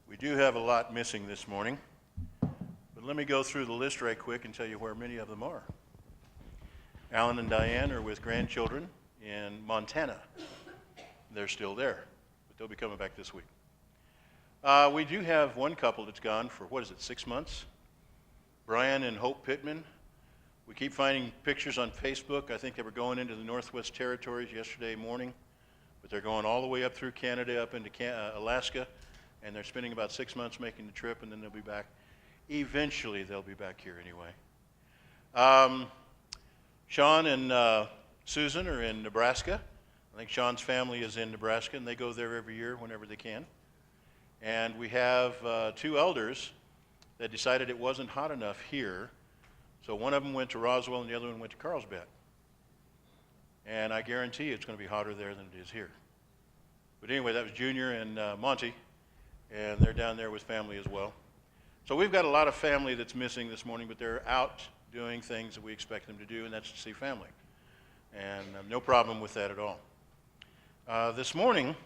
We do have a lot missing this morning, but let me go through the list right quick and tell you where many of them are. Alan and Diane are with grandchildren in Montana. They're still there, but they'll be coming back this week. We do have one couple that's gone for, 6 months? Brian and Hope Pittman. We keep finding pictures on Facebook. I think they were going into the Northwest Territories yesterday morning, but they're going all the way up through Canada, up into Alaska, and they're spending about 6 months making the trip, and then they'll be back. Eventually, they'll be back here anyway. Sean and Susan are in Nebraska. I think Sean's family is in Nebraska, and they go there every year whenever they can. And we have 2 elders that decided it wasn't hot enough here, so one of them went to Roswell and the other one went to Carlsbad. And I guarantee it's going to be hotter there than it is here. But anyway, that was Junior and Monty, and they're down there with family as well. So we've got a lot of family that's missing this morning, but they're out doing things that we expect them to do, and that's to see family. And no problem with that at all. This morning,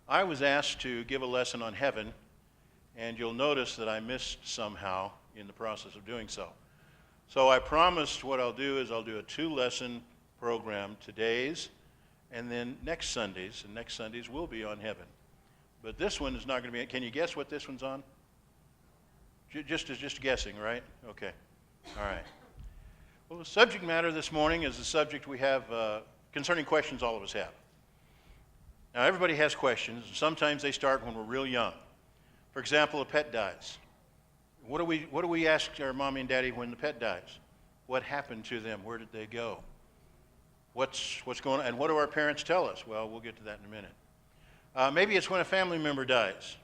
I was asked to give a lesson on heaven, and you'll notice that I missed somehow in the process of doing so. So I promised what I'll do is I'll do a 2-lesson program, today's and then next Sundays, and next Sundays will be on heaven. But this one is not going to be, can you guess what this one's on? Just guessing, right? Okay. All right. Well, the subject matter this morning is the subject we have concerning questions all of us have. Now, everybody has questions. Sometimes they start when we're real young. For example, a pet dies. What do we ask our mommy and daddy when the pet dies? What happened to them? Where did they go? What's going on? And what do our parents tell us? Well, we'll get to that in a minute. Maybe it's when a family member dies.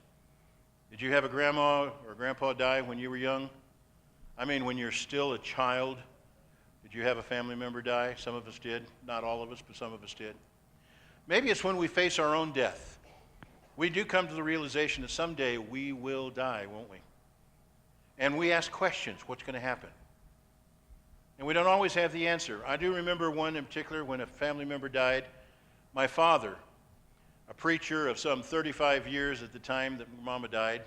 Did you have a grandma or grandpa die when you were young? I mean, when you're still a child. Did you have a family member die? Some of us did. Not all of us, but some of us did. Maybe it's when we face our own death. We do come to the realization that someday we will die, won't we? And we ask questions, what's going to happen? And we don't always have the answer. I do remember one in particular when a family member died. My father, a preacher of some 35 years at the time that Mama died,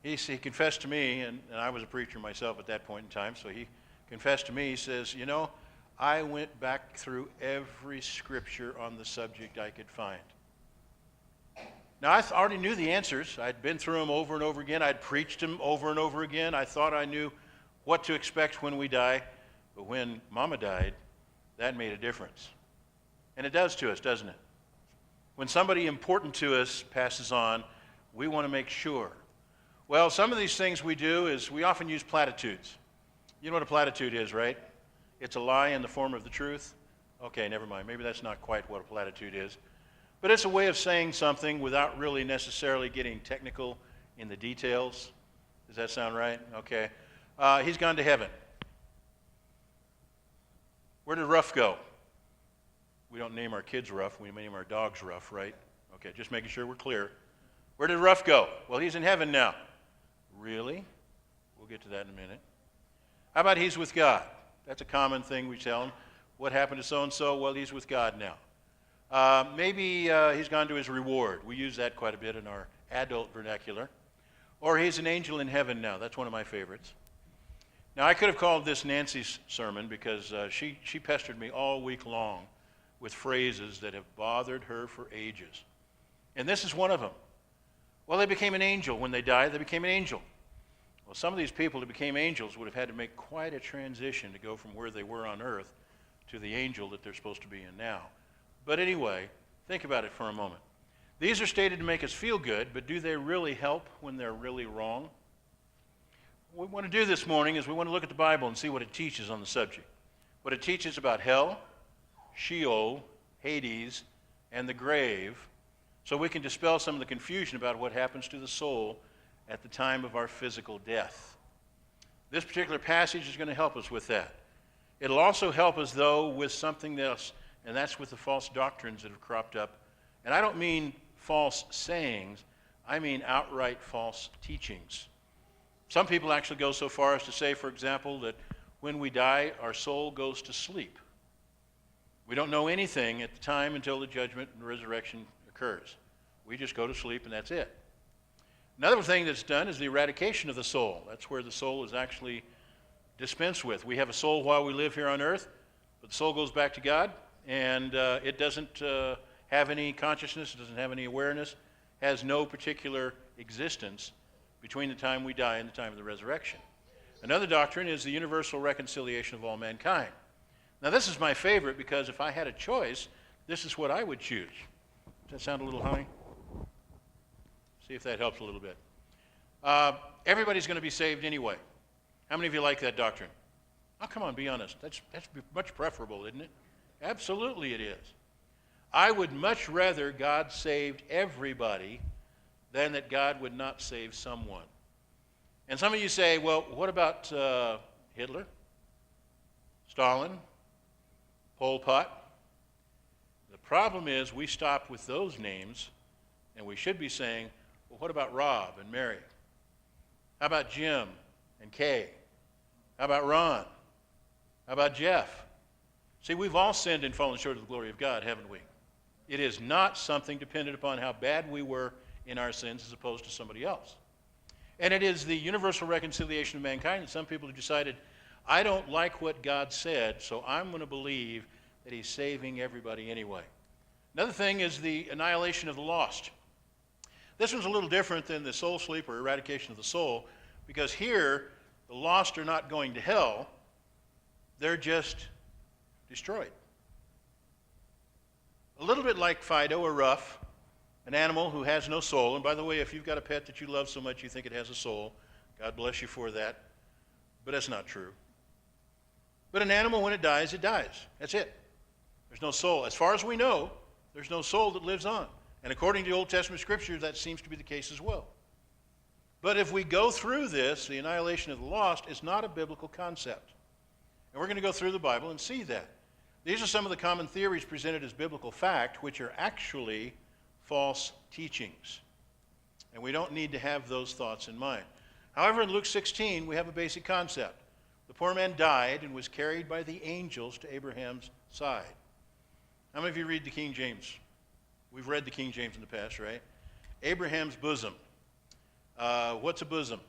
he confessed to me, and I was a preacher myself at that point in time, so he confessed to me, he says, you know, I went back through every scripture on the subject I could find. Now, I already knew the answers. I'd been through them over and over again. I'd preached them over and over again. I thought I knew what to expect when we die. But when Mama died, that made a difference. And it does to us, doesn't it? When somebody important to us passes on, we want to make sure. Well, some of these things we do is we often use platitudes. You know what a platitude is, right? It's a lie in the form of the truth. Okay, never mind. Maybe that's not quite what a platitude is. But it's a way of saying something without really necessarily getting technical in the details. Does that sound right? Okay. He's gone to heaven. Where did Ruff go? We don't name our kids Ruff. We name our dogs Ruff, right? Okay, just making sure we're clear. Where did Ruff go? Well, he's in heaven now. Really? We'll get to that in a minute. How about he's with God? That's a common thing we tell him. What happened to so-and-so? Well, he's with God now. Maybe he's gone to his reward. We use that quite a bit in our adult vernacular. Or he's an angel in heaven now. That's one of my favorites. Now, I could have called this Nancy's sermon because she pestered me all week long with phrases that have bothered her for ages. And this is one of them. Well, they became an angel. When they died, they became an angel. Well, some of these people that became angels would have had to make quite a transition to go from where they were on earth to the angel that they're supposed to be in now. But anyway, think about it for a moment. These are stated to make us feel good, but do they really help when they're really wrong? What we want to do this morning is we want to look at the Bible and see what it teaches on the subject. What it teaches about hell, Sheol, Hades, and the grave, so we can dispel some of the confusion about what happens to the soul at the time of our physical death. This particular passage is going to help us with that. It'll also help us, though, with something else, and that's with the false doctrines that have cropped up. And I don't mean false sayings, I mean outright false teachings. Some people actually go so far as to say, for example, that when we die, our soul goes to sleep. We don't know anything at the time until the judgment and resurrection occurs. We just go to sleep and that's it. Another thing that's done is the eradication of the soul. That's where the soul is actually dispensed with. We have a soul while we live here on earth, but the soul goes back to God, and it doesn't have any consciousness, it doesn't have any awareness, has no particular existence between the time we die and the time of the resurrection. Another doctrine is the universal reconciliation of all mankind. Now this is my favorite because if I had a choice, this is what I would choose. Does that sound a little honey? See if that helps a little bit. Everybody's going to be saved anyway. How many of you like that doctrine? Oh, come on, be honest. That's much preferable, isn't it? Absolutely it is. I would much rather God saved everybody than that God would not save someone. And some of you say, well, what about Hitler, Stalin, Pol Pot? The problem is we stop with those names, and we should be saying, well, what about Rob and Mary? How about Jim and Kay? How about Ron? How about Jeff? See, we've all sinned and fallen short of the glory of God, haven't we? It is not something dependent upon how bad we were in our sins as opposed to somebody else. And it is the universal reconciliation of mankind that some people have decided, I don't like what God said, so I'm going to believe that he's saving everybody anyway. Another thing is the annihilation of the lost. This one's a little different than the soul sleep or eradication of the soul, because here the lost are not going to hell, they're just destroyed. A little bit like Fido or Ruff, an animal who has no soul. And by the way, if you've got a pet that you love so much you think it has a soul, God bless you for that. But that's not true. But an animal, when it dies, it dies. That's it. There's no soul. As far as we know, there's no soul that lives on. And according to the Old Testament scriptures, that seems to be the case as well. But if we go through this, the annihilation of the lost is not a biblical concept. And we're going to go through the Bible and see that. These are some of the common theories presented as biblical fact, which are actually false teachings. And we don't need to have those thoughts in mind. However, in Luke 16, we have a basic concept. The poor man died and was carried by the angels to Abraham's side. How many of you read the King James? We've read the King James in the past, right? Abraham's bosom. What's a bosom?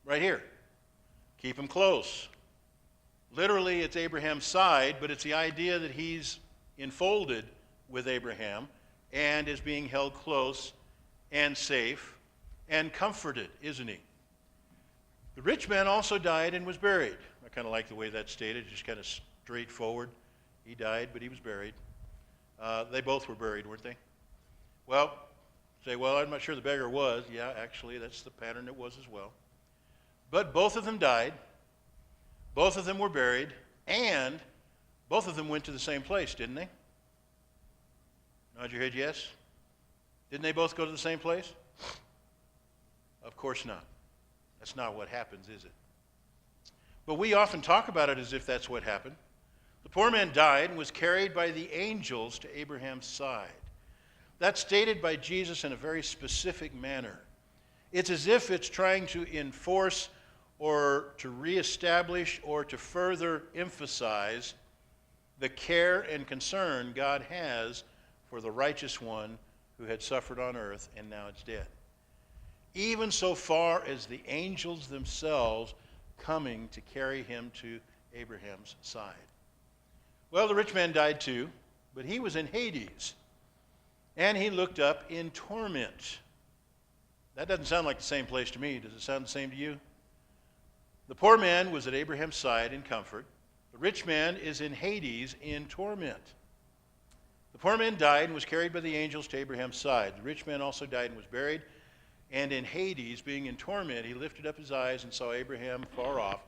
Right here. Keep him close. Literally, it's Abraham's side, but it's the idea that he's enfolded with Abraham and is being held close and safe and comforted, isn't he? The rich man also died and was buried. I kind of like the way that's stated, just kind of straightforward. He died, but he was buried. They both were buried, weren't they? Well, say, well, I'm not sure the beggar was. Yeah, actually, that's the pattern it was as well. But both of them died. Both of them were buried, and both of them went to the same place, didn't they? Nod your head, yes? Didn't they both go to the same place? Of course not. That's not what happens, is it? But we often talk about it as if that's what happened. The poor man died and was carried by the angels to Abraham's side. That's stated by Jesus in a very specific manner. It's as if it's trying to enforce or to reestablish or to further emphasize the care and concern God has for the righteous one who had suffered on earth and now it's dead. Even so far as the angels themselves coming to carry him to Abraham's side. Well, the rich man died too, but he was in Hades, and he looked up in torment. That doesn't sound like the same place to me. Does it sound the same to you? The poor man was at Abraham's side in comfort. The rich man is in Hades in torment. The poor man died and was carried by the angels to Abraham's side. The rich man also died and was buried. And in Hades, being in torment, he lifted up his eyes and saw Abraham far off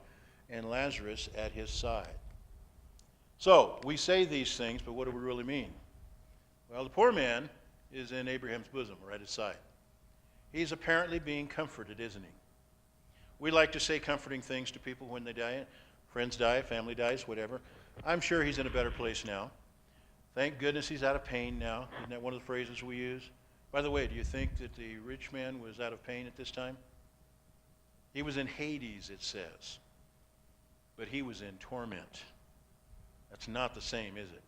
and Lazarus at his side. So, we say these things, but what do we really mean? Well, the poor man is in Abraham's bosom, or at his side. He's apparently being comforted, isn't he? We like to say comforting things to people when they die. Friends die, family dies, whatever. I'm sure he's in a better place now. Thank goodness he's out of pain now. Isn't that one of the phrases we use? By the way, do you think that the rich man was out of pain at this time? He was in Hades, it says. But he was in torment. That's not the same, is it?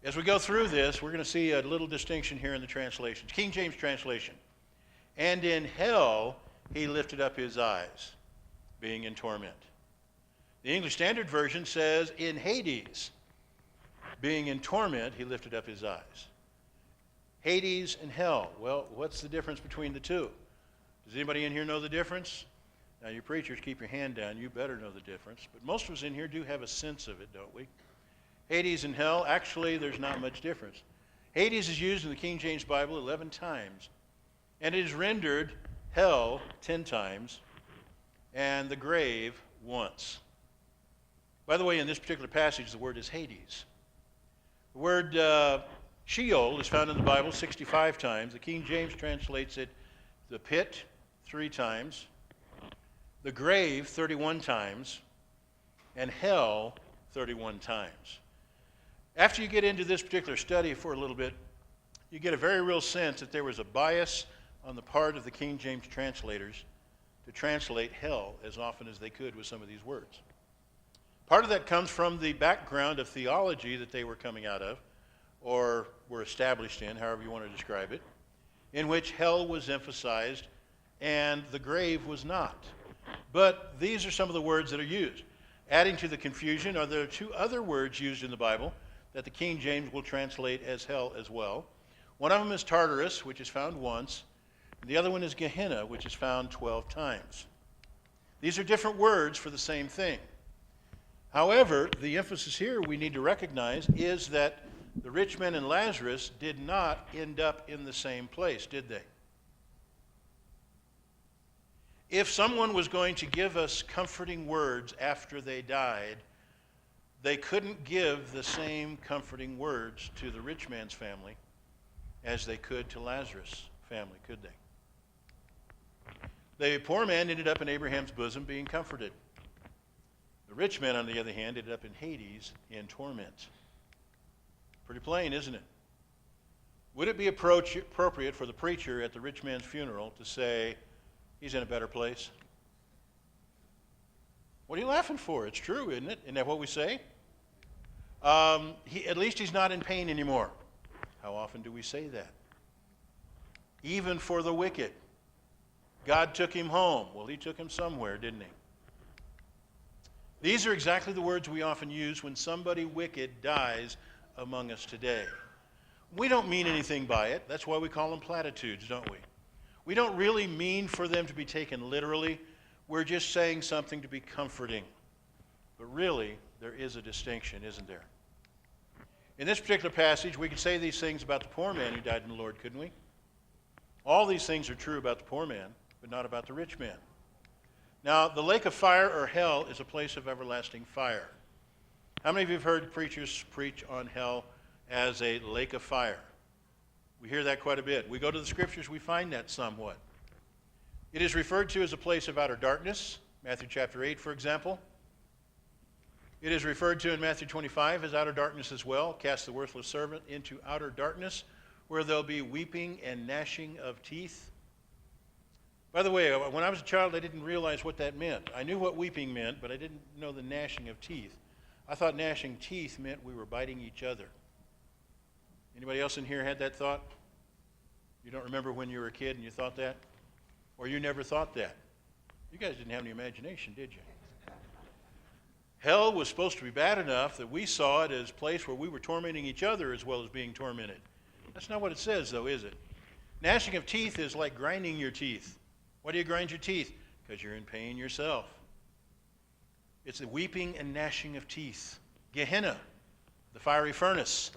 As we go through this, we're going to see a little distinction here in the translations. King James translation. And in hell he lifted up his eyes, being in torment. The English Standard Version says, in Hades, being in torment, he lifted up his eyes. Hades and hell. Well, what's the difference between the two? Does anybody in here know the difference? Now, you preachers, keep your hand down. You better know the difference. But most of us in here do have a sense of it, don't we? Hades and hell, actually, there's not much difference. Hades is used in the King James Bible 11 times. And it is rendered hell 10 times, and the grave once. By the way, in this particular passage, the word is Hades. The word Sheol is found in the Bible 65 times. The King James translates it the pit 3 times, the grave 31 times, and hell 31 times. After you get into this particular study for a little bit, you get a very real sense that there was a bias on the part of the King James translators to translate hell as often as they could with some of these words. Part of that comes from the background of theology that they were coming out of, or were established in, however you want to describe it, in which hell was emphasized and the grave was not. But these are some of the words that are used. Adding to the confusion are there 2 other words used in the Bible that the King James will translate as hell as well. One of them is Tartarus, which is found once. And the other one is Gehenna, which is found 12 times. These are different words for the same thing. However, the emphasis here we need to recognize is that the rich man and Lazarus did not end up in the same place, did they? If someone was going to give us comforting words after they died, they couldn't give the same comforting words to the rich man's family as they could to Lazarus' family, could they? The poor man ended up in Abraham's bosom being comforted. The rich man, on the other hand, ended up in Hades in torment. Pretty plain, isn't it? Would it be appropriate for the preacher at the rich man's funeral to say, he's in a better place? What are you laughing for? It's true, isn't it? Isn't that what we say? At least he's not in pain anymore. How often do we say that? Even for the wicked. God took him home. Well, he took him somewhere, didn't he? These are exactly the words we often use when somebody wicked dies among us today. We don't mean anything by it. That's why we call them platitudes, don't we? We don't really mean for them to be taken literally. We're just saying something to be comforting. But really, there is a distinction, isn't there? In this particular passage, we could say these things about the poor man who died in the Lord, couldn't we? All these things are true about the poor man, but not about the rich man. Now, the lake of fire, or hell, is a place of everlasting fire. How many of you have heard preachers preach on hell as a lake of fire? We hear that quite a bit. We go to the scriptures, we find that somewhat. It is referred to as a place of outer darkness, Matthew chapter 8, for example. It is referred to in Matthew 25 as outer darkness as well. Cast the worthless servant into outer darkness, where there'll be weeping and gnashing of teeth. By the way, when I was a child, I didn't realize what that meant. I knew what weeping meant, but I didn't know the gnashing of teeth. I thought gnashing teeth meant we were biting each other. Anybody else in here had that thought? You don't remember when you were a kid and you thought that? Or you never thought that? You guys didn't have any imagination, did you? Hell was supposed to be bad enough that we saw it as a place where we were tormenting each other as well as being tormented. That's not what it says, though, is it? Gnashing of teeth is like grinding your teeth. Why do you grind your teeth? Because you're in pain yourself. It's the weeping and gnashing of teeth. Gehenna, the fiery furnace.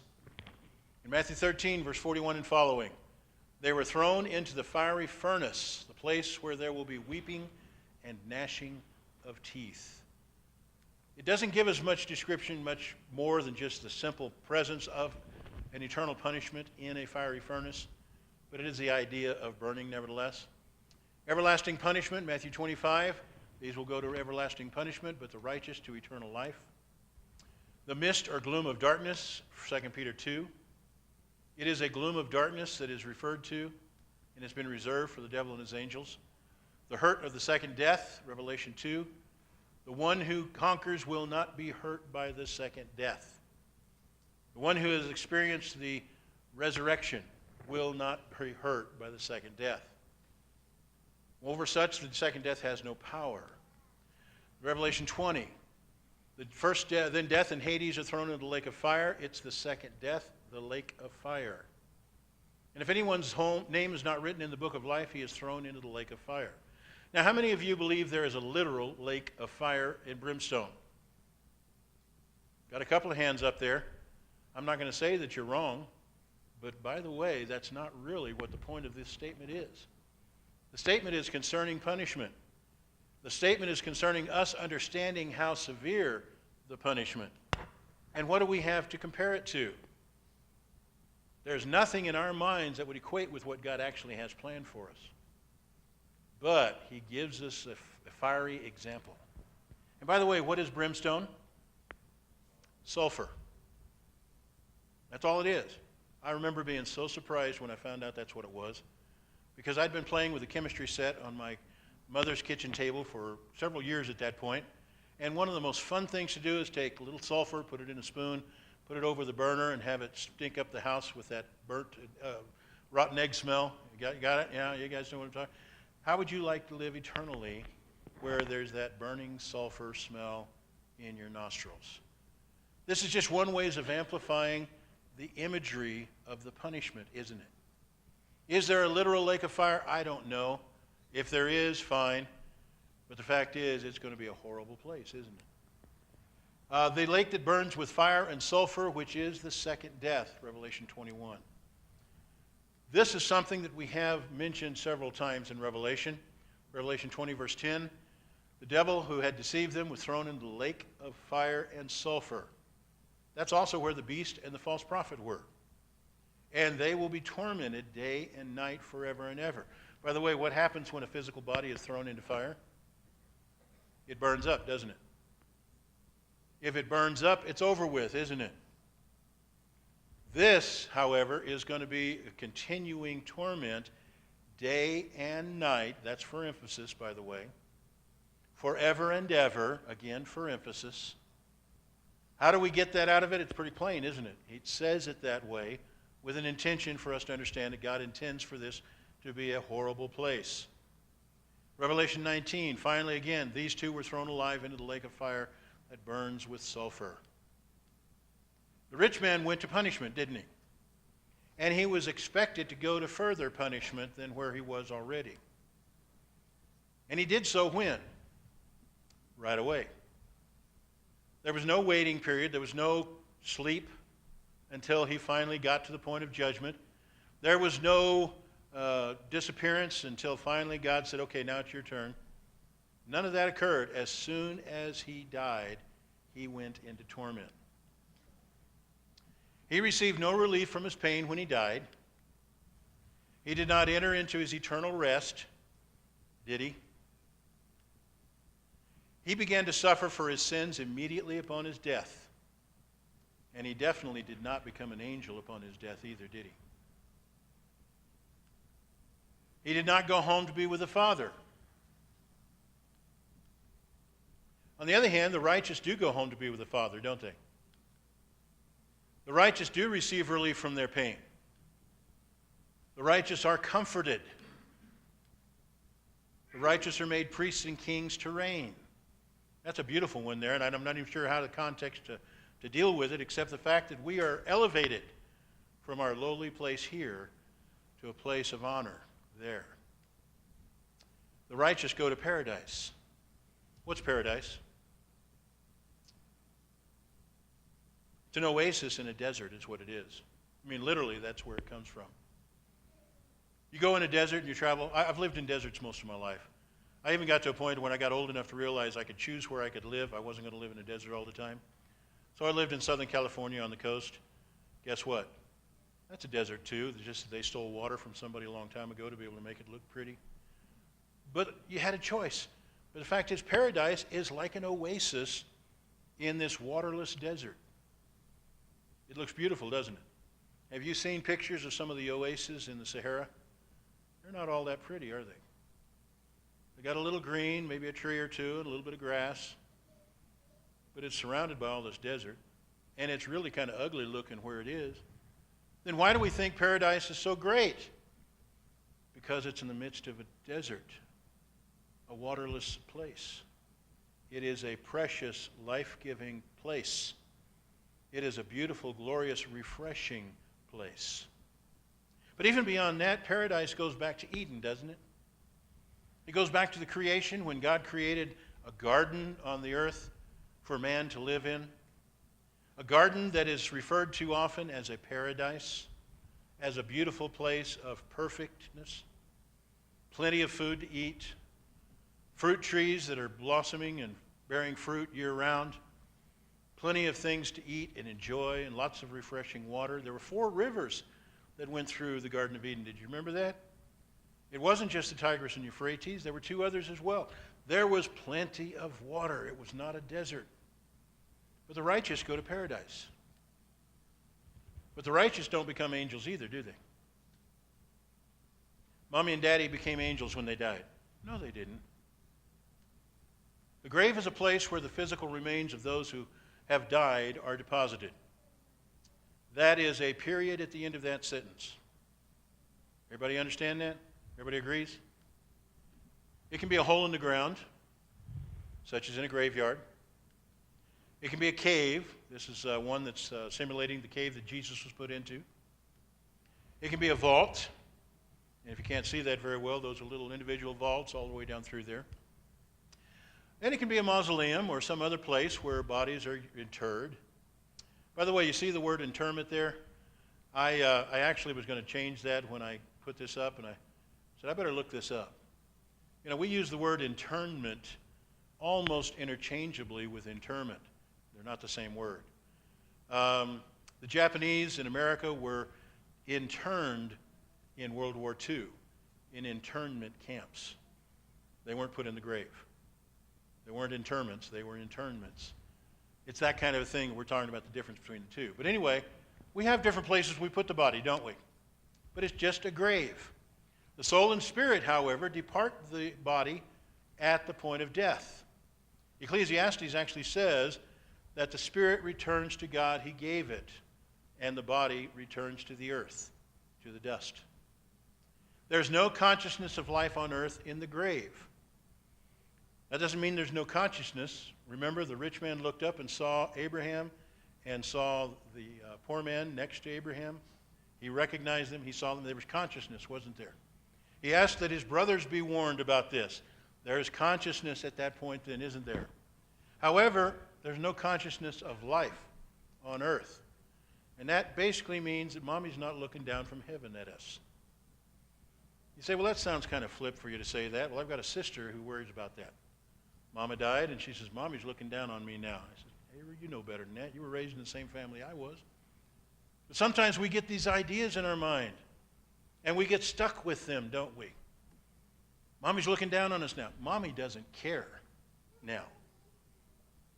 In Matthew 13, verse 41 and following, they were thrown into the fiery furnace, the place where there will be weeping and gnashing of teeth. It doesn't give us much description, much more than just the simple presence of an eternal punishment in a fiery furnace, but it is the idea of burning nevertheless. Everlasting punishment, Matthew 25. These will go to everlasting punishment, but the righteous to eternal life. The mist or gloom of darkness, 2 Peter 2. It is a gloom of darkness that is referred to and has been reserved for the devil and his angels. The hurt of the second death, Revelation 2. The one who conquers will not be hurt by the second death. The one who has experienced the resurrection will not be hurt by the second death. Over such, the second death has no power. Revelation 20, the first death, then death and Hades are thrown into the lake of fire. It's the second death, the lake of fire. And if anyone's name is not written in the book of life, he is thrown into the lake of fire. Now, how many of you believe there is a literal lake of fire and brimstone? Got a couple of hands up there. I'm not going to say that you're wrong, but by the way, that's not really what the point of this statement is. The statement is concerning punishment. The statement is concerning us understanding how severe the punishment. And what do we have to compare it to? There's nothing in our minds that would equate with what God actually has planned for us. But he gives us a fiery example. And by the way, what is brimstone? Sulfur. That's all it is. I remember being so surprised when I found out that's what it was, because I'd been playing with a chemistry set on my mother's kitchen table for several years at that point. And one of the most fun things to do is take a little sulfur, put it in a spoon, put it over the burner, and have it stink up the house with that burnt, rotten egg smell. You got it? Yeah, you guys know what I'm talking about. How would you like to live eternally where there's that burning sulfur smell in your nostrils? This is just one way of amplifying the imagery of the punishment, isn't it? Is there a literal lake of fire? I don't know. If there is, fine. But the fact is, it's going to be a horrible place, isn't it? The lake that burns with fire and sulfur, which is the second death, Revelation 21. This is something that we have mentioned several times in Revelation. Revelation 20, verse 10. The devil who had deceived them was thrown into the lake of fire and sulfur. That's also where the beast and the false prophet were. And they will be tormented day and night forever and ever. By the way, what happens when a physical body is thrown into fire? It burns up, doesn't it? If it burns up, it's over with, isn't it? This, however, is going to be a continuing torment day and night. That's for emphasis, by the way. Forever and ever, again for emphasis. How do we get that out of it? It's pretty plain, isn't it? It says it that way with an intention for us to understand that God intends for this to be a horrible place. Revelation 19, finally again, these two were thrown alive into the lake of fire that burns with sulfur. The rich man went to punishment, didn't he? And he was expected to go to further punishment than where he was already. And he did so when? Right away. There was no waiting period. There was no sleep until he finally got to the point of judgment. There was no disappearance until finally God said, okay, now it's your turn. None of that occurred. As soon as he died, he went into torment. He received no relief from his pain when he died. He did not enter into his eternal rest, did he? He began to suffer for his sins immediately upon his death. And he definitely did not become an angel upon his death either, did he? He did not go home to be with the Father. On the other hand, the righteous do go home to be with the Father, don't they? The righteous do receive relief from their pain. The righteous are comforted. The righteous are made priests and kings to reign. That's a beautiful one there, and I'm not even sure how the context to deal with it, except the fact that we are elevated from our lowly place here to a place of honor there. The righteous go to paradise. What's paradise? It's an oasis in a desert is what it is. I mean, literally, that's where it comes from. You go in a desert and you travel. I've lived in deserts most of my life. I even got to a point when I got old enough to realize I could choose where I could live. I wasn't going to live in a desert all the time. So I lived in Southern California on the coast. Guess what? That's a desert too. They stole water from somebody a long time ago to be able to make it look pretty. But you had a choice. But the fact is, paradise is like an oasis in this waterless desert. It looks beautiful, doesn't it? Have you seen pictures of some of the oases in the Sahara? They're not all that pretty, are they? They got a little green, maybe a tree or two, and a little bit of grass. But it's surrounded by all this desert. and it's really kind of ugly looking where it is, then why do we think paradise is so great? Because it's in the midst of a desert, a waterless place. It is a precious, life-giving place. It is a beautiful, glorious, refreshing place. But even beyond that, paradise goes back to Eden, doesn't it? It goes back to the creation when God created a garden on the earth for man to live in. A garden that is referred to often as a paradise, as a beautiful place of perfectness, plenty of food to eat, fruit trees that are blossoming and bearing fruit year-round, plenty of things to eat and enjoy, and lots of refreshing water. There were 4 rivers that went through the Garden of Eden. Did you remember that? It wasn't just the Tigris and Euphrates. There were 2 others as well. There was plenty of water. It was not a desert. But the righteous go to paradise. But the righteous don't become angels either, do they? Mommy and Daddy became angels when they died. No, they didn't. The grave is a place where the physical remains of those who have died are deposited. That is a period at the end of that sentence. Everybody understand that? Everybody agrees? It can be a hole in the ground, such as in a graveyard. It can be a cave. This is one that's simulating the cave that Jesus was put into. It can be a vault. And if you can't see that very well, those are little individual vaults all the way down through there. And it can be a mausoleum or some other place where bodies are interred. By the way, you see the word interment there? I actually was going to change that when I put this up, and I said, I better look this up. You know, we use the word internment almost interchangeably with interment. They're not the same word. The Japanese in America were interned in World War II in internment camps. They weren't put in the grave. They weren't interments, they were internments. It's that kind of a thing. We're talking about the difference between the two. But anyway, we have different places we put the body, don't we? But it's just a grave. The soul and spirit, however, depart the body at the point of death. Ecclesiastes actually says that the spirit returns to God, he gave it, and the body returns to the earth, to the dust. There's no consciousness of life on earth in the grave. That doesn't mean there's no consciousness. Remember, the rich man looked up and saw Abraham and saw the poor man next to Abraham. He recognized them. He saw them. There was consciousness, wasn't there? He asked that his brothers be warned about this. There is consciousness at that point then, isn't there? However, there's no consciousness of life on earth. And that basically means that Mommy's not looking down from heaven at us. You say, well, that sounds kind of flip for you to say that. Well, I've got a sister who worries about that. Mama died, and she says, Mommy's looking down on me now. I said, hey, you know better than that. You were raised in the same family I was. But sometimes we get these ideas in our mind, and we get stuck with them, don't we? Mommy's looking down on us now. Mommy doesn't care now.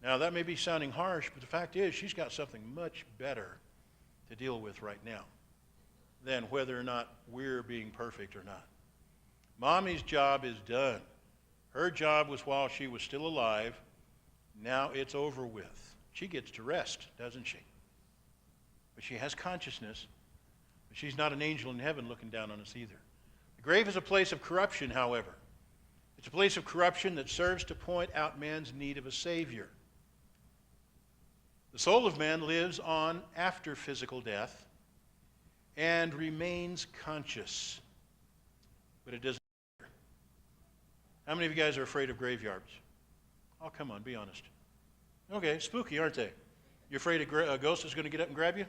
Now, that may be sounding harsh, but the fact is she's got something much better to deal with right now than whether or not we're being perfect or not. Mommy's job is done. Her job was while she was still alive. Now it's over with. She gets to rest, doesn't she? But she has consciousness. But she's not an angel in heaven looking down on us either. The grave is a place of corruption, however. It's a place of corruption that serves to point out man's need of a Savior. The soul of man lives on after physical death and remains conscious, but it doesn't. How many of you guys are afraid of graveyards? Oh, come on, be honest. Okay, spooky, aren't they? You afraid a ghost is going to get up and grab you?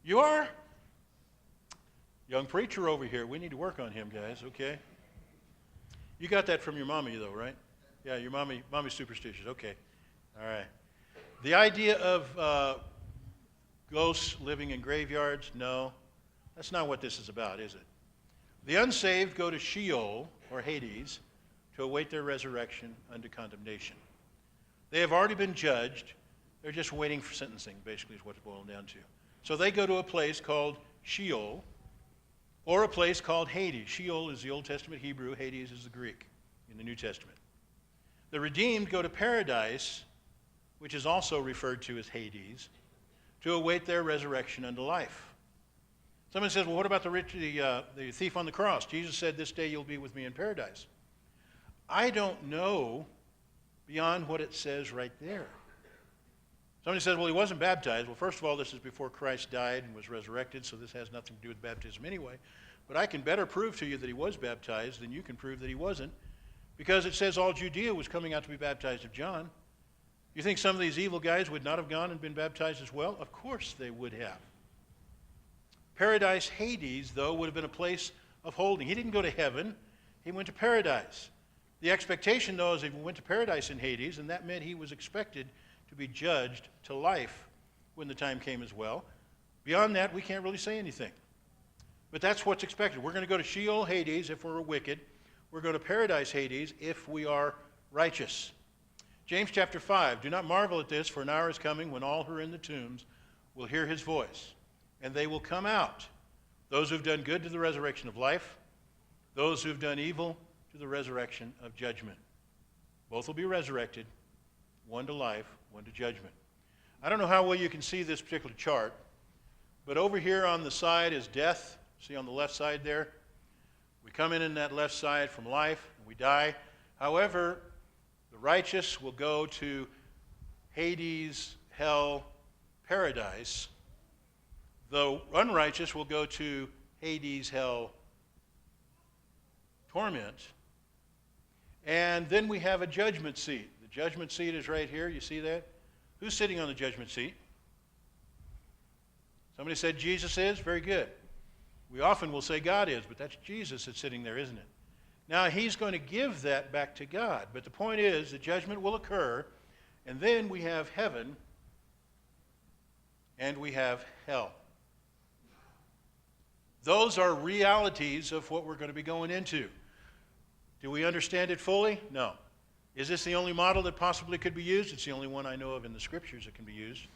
You are? Young preacher over here. We need to work on him, guys, okay? You got that from your mommy, though, right? Yeah, your mommy's superstitious. Okay, all right. The idea of ghosts living in graveyards, no. That's not what this is about, is it? The unsaved go to Sheol, or Hades, to await their resurrection unto condemnation. They have already been judged. They're just waiting for sentencing, basically, is what it's boiled down to. So they go to a place called Sheol, or a place called Hades. Sheol is the Old Testament Hebrew. Hades is the Greek in the New Testament. The redeemed go to paradise, which is also referred to as Hades, to await their resurrection unto life. Someone says, well, what about the thief on the cross? Jesus said, this day you'll be with me in paradise. I don't know beyond what it says right there. Somebody says, well, he wasn't baptized. Well, first of all, this is before Christ died and was resurrected, so this has nothing to do with baptism anyway. But I can better prove to you that he was baptized than you can prove that he wasn't, because it says all Judea was coming out to be baptized of John. You think some of these evil guys would not have gone and been baptized as well? Of course they would have. Paradise, Hades, though, would have been a place of holding. He didn't go to heaven. He went to paradise. The expectation, though, is he went to paradise in Hades, and that meant he was expected to be judged to life when the time came as well. Beyond that, we can't really say anything. But that's what's expected. We're going to go to Sheol, Hades, if we're wicked. We're going to paradise, Hades, if we are righteous. James chapter 5, do not marvel at this, for an hour is coming when all who are in the tombs will hear his voice, and they will come out. Those who have done good to the resurrection of life, those who have done evil to the resurrection of judgment. Both will be resurrected, one to life, one to judgment. I don't know how well you can see this particular chart, but over here on the side is death. See on the left side there? We come in that left side from life, and we die. However, the righteous will go to Hades, hell, paradise. The unrighteous will go to Hades, hell, torment. And then we have a judgment seat. The judgment seat is right here. You see that? Who's sitting on the judgment seat? Somebody said Jesus is? Very good. We often will say God is, but that's Jesus that's sitting there, isn't it? Now, he's going to give that back to God. But the point is, the judgment will occur, and then we have heaven, and we have hell. Those are realities of what we're going to be going into. Do we understand it fully? No. Is this the only model that possibly could be used? It's the only one I know of in the Scriptures that can be used.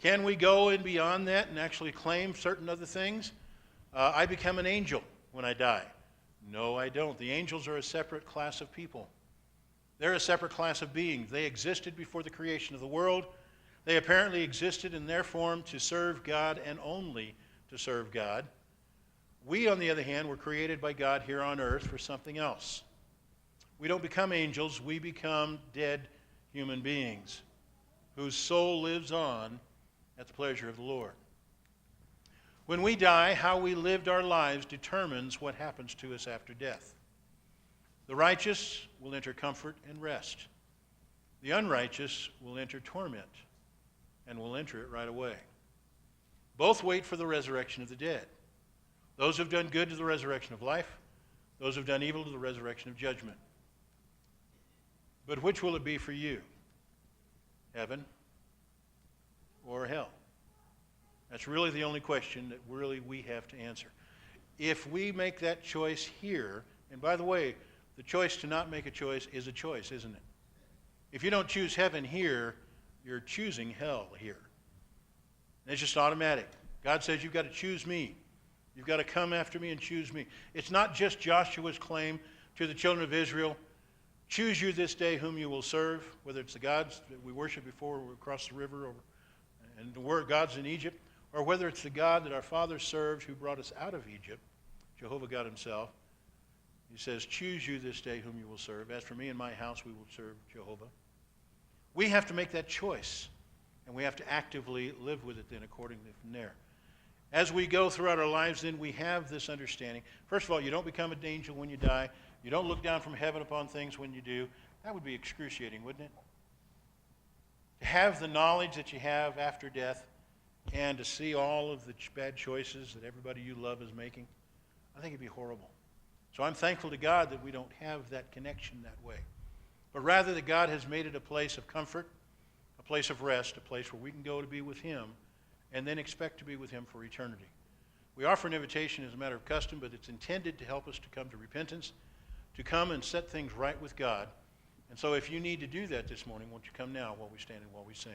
Can we go in beyond that and actually claim certain other things? I become an angel when I die. No, I don't. The angels are a separate class of people. They're a separate class of beings. They existed before the creation of the world. They apparently existed in their form to serve God and only to serve God. We, on the other hand, were created by God here on earth for something else. We don't become angels. We become dead human beings whose soul lives on at the pleasure of the Lord. When we die, how we lived our lives determines what happens to us after death. The righteous will enter comfort and rest. The unrighteous will enter torment and will enter it right away. Both wait for the resurrection of the dead. Those who have done good to the resurrection of life, those who have done evil to the resurrection of judgment. But which will it be for you? Heaven or hell? That's really the only question that really we have to answer. If we make that choice here, and by the way, the choice to not make a choice is a choice, isn't it? If you don't choose heaven here, you're choosing hell here. And it's just automatic. God says you've got to choose me. You've got to come after me and choose me. It's not just Joshua's claim to the children of Israel, choose you this day whom you will serve, whether it's the gods that we worship before we cross the river over, and the word gods in Egypt, or whether it's the God that our fathers served who brought us out of Egypt, Jehovah God himself. He says, choose you this day whom you will serve. As for me and my house, we will serve Jehovah. We have to make that choice, and we have to actively live with it then accordingly from there. As we go throughout our lives, then we have this understanding. First of all, you don't become an angel when you die. You don't look down from heaven upon things when you do. That would be excruciating, wouldn't it? To have the knowledge that you have after death and to see all of the bad choices that everybody you love is making, I think it'd be horrible. So I'm thankful to God that we don't have that connection that way. But rather that God has made it a place of comfort, a place of rest, a place where we can go to be with him and then expect to be with him for eternity. We offer an invitation as a matter of custom, but it's intended to help us to come to repentance, to come and set things right with God. And so if you need to do that this morning, won't you come now while we stand and while we sing?